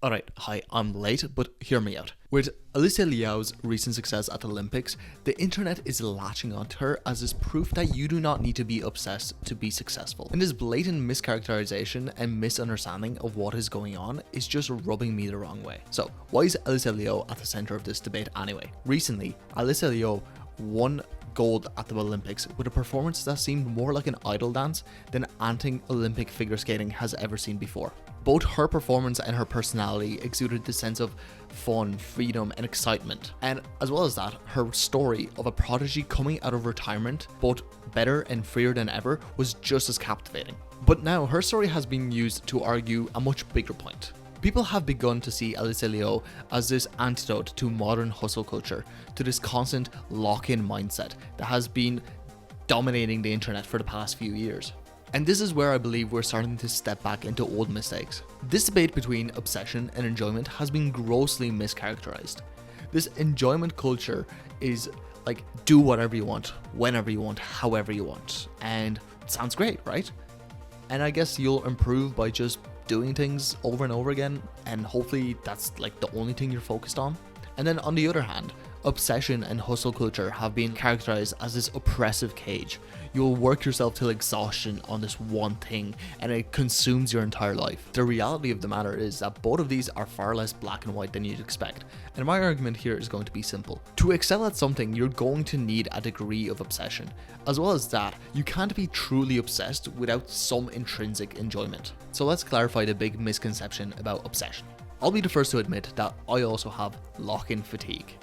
Alright, hi, I'm late, but hear me out. With Alysa Liu's recent success at the Olympics, the internet is latching onto her as is proof that you do not need to be obsessed to be successful. And this blatant mischaracterization and misunderstanding of what is going on is just rubbing me the wrong way. So, why is Alysa Liu at the center of this debate anyway? Recently, Alysa Liu won gold at the Olympics with a performance that seemed more like an idol dance than anti-Olympic figure skating has ever seen before. Both her performance and her personality exuded the sense of fun, freedom, and excitement. And as well as that, her story of a prodigy coming out of retirement, both better and freer than ever, was just as captivating. But now her story has been used to argue a much bigger point. People have begun to see Alysa Liu as this antidote to modern hustle culture, to this constant lock-in mindset that has been dominating the internet for the past few years. And this is where I believe we're starting to step back into old mistakes. This debate between obsession and enjoyment has been grossly mischaracterized. This enjoyment culture is like, do whatever you want, whenever you want, however you want. And it sounds great, right? And I guess you'll improve by just doing things over and over again, and hopefully that's like the only thing you're focused on. And then on the other hand, obsession and hustle culture have been characterized as this oppressive cage. You'll work yourself till exhaustion on this one thing and it consumes your entire life. The reality of the matter is that both of these are far less black and white than you'd expect. And my argument here is going to be simple. To excel at something, you're going to need a degree of obsession. As well as that, you can't be truly obsessed without some intrinsic enjoyment. So let's clarify the big misconception about obsession. I'll be the first to admit that I also have lock-in fatigue.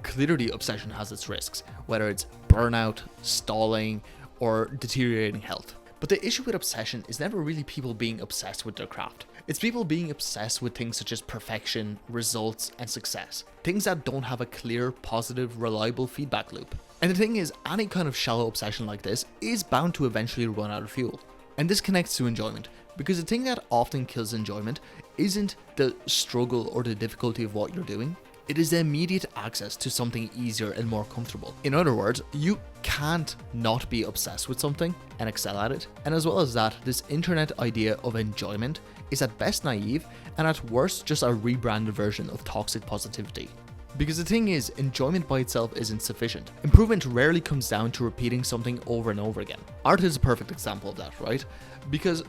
Clearly obsession has its risks, whether it's burnout, stalling, or deteriorating health. But the issue with obsession is never really people being obsessed with their craft. It's people being obsessed with things such as perfection, results, and success. Things that don't have a clear, positive, reliable feedback loop. And the thing is, any kind of shallow obsession like this is bound to eventually run out of fuel. And this connects to enjoyment, because the thing that often kills enjoyment isn't the struggle or the difficulty of what you're doing. It is the immediate access to something easier and more comfortable. In other words, you can't not be obsessed with something and excel at it. And as well as that, this internet idea of enjoyment is at best naive and at worst just a rebranded version of toxic positivity. Because the thing is, enjoyment by itself isn't sufficient. Improvement rarely comes down to repeating something over and over again. Art is a perfect example of that, right? Because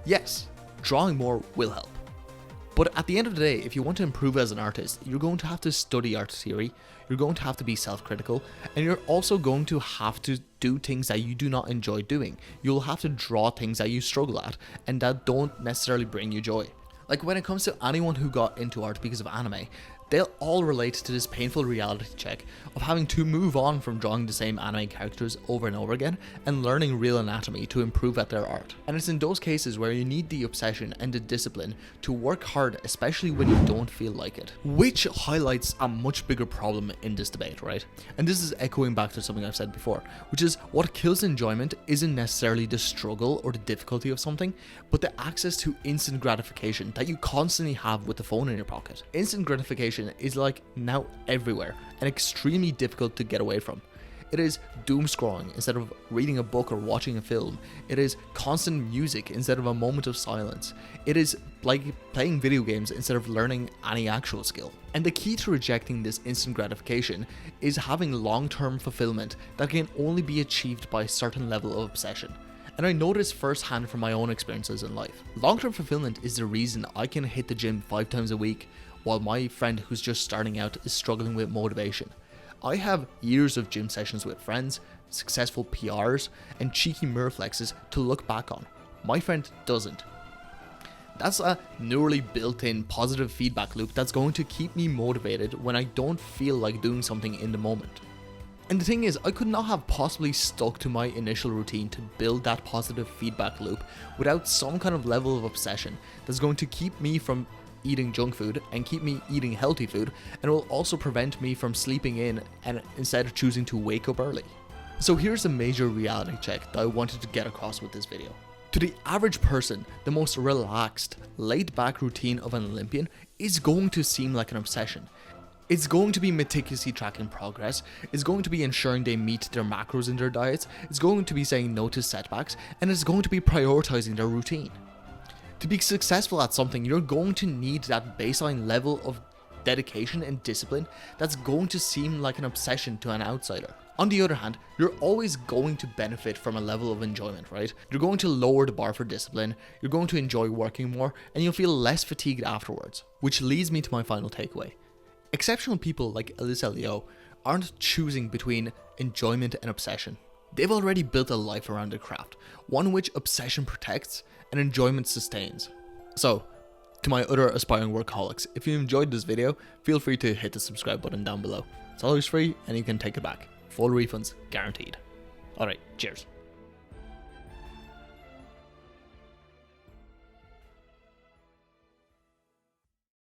yes, drawing more will help. But at the end of the day, if you want to improve as an artist, you're going to have to study art theory, you're going to have to be self-critical, and you're also going to have to do things that you do not enjoy doing. You'll have to draw things that you struggle at and that don't necessarily bring you joy. Like when it comes to anyone who got into art because of anime, they'll all relate to this painful reality check of having to move on from drawing the same anime characters over and over again and learning real anatomy to improve at their art. And it's in those cases where you need the obsession and the discipline to work hard, especially when you don't feel like it. Which highlights a much bigger problem in this debate, right? And this is echoing back to something I've said before, which is what kills enjoyment isn't necessarily the struggle or the difficulty of something, but the access to instant gratification that you constantly have with the phone in your pocket. Instant gratification is like now everywhere and extremely difficult to get away from. It is doom scrolling instead of reading a book or watching a film. It is constant music instead of a moment of silence. It is like playing video games instead of learning any actual skill. And the key to rejecting this instant gratification is having long-term fulfillment that can only be achieved by a certain level of obsession. And I know this firsthand from my own experiences in life. Long-term fulfillment is the reason I can hit the gym 5 times a week, while my friend who's just starting out is struggling with motivation. I have years of gym sessions with friends, successful PRs, and cheeky mirror flexes to look back on. My friend doesn't. That's a neurally built-in positive feedback loop that's going to keep me motivated when I don't feel like doing something in the moment. And the thing is, I could not have possibly stuck to my initial routine to build that positive feedback loop without some kind of level of obsession that's going to keep me from eating junk food and keep me eating healthy food, and will also prevent me from sleeping in and instead of choosing to wake up early. So here's a major reality check that I wanted to get across with this video. To the average person, the most relaxed, laid-back routine of an Olympian is going to seem like an obsession. It's going to be meticulously tracking progress, it's going to be ensuring they meet their macros in their diets, it's going to be saying no to setbacks, and it's going to be prioritizing their routine. To be successful at something, you're going to need that baseline level of dedication and discipline that's going to seem like an obsession to an outsider. On the other hand, you're always going to benefit from a level of enjoyment, right? You're going to lower the bar for discipline, you're going to enjoy working more, and you'll feel less fatigued afterwards. Which leads me to my final takeaway. Exceptional people like Alysa Liu aren't choosing between enjoyment and obsession. They've already built a life around their craft, one which obsession protects and enjoyment sustains. So, to my other aspiring workaholics, if you enjoyed this video, feel free to hit the subscribe button down below. It's always free and you can take it back. Full refunds guaranteed. Alright, cheers.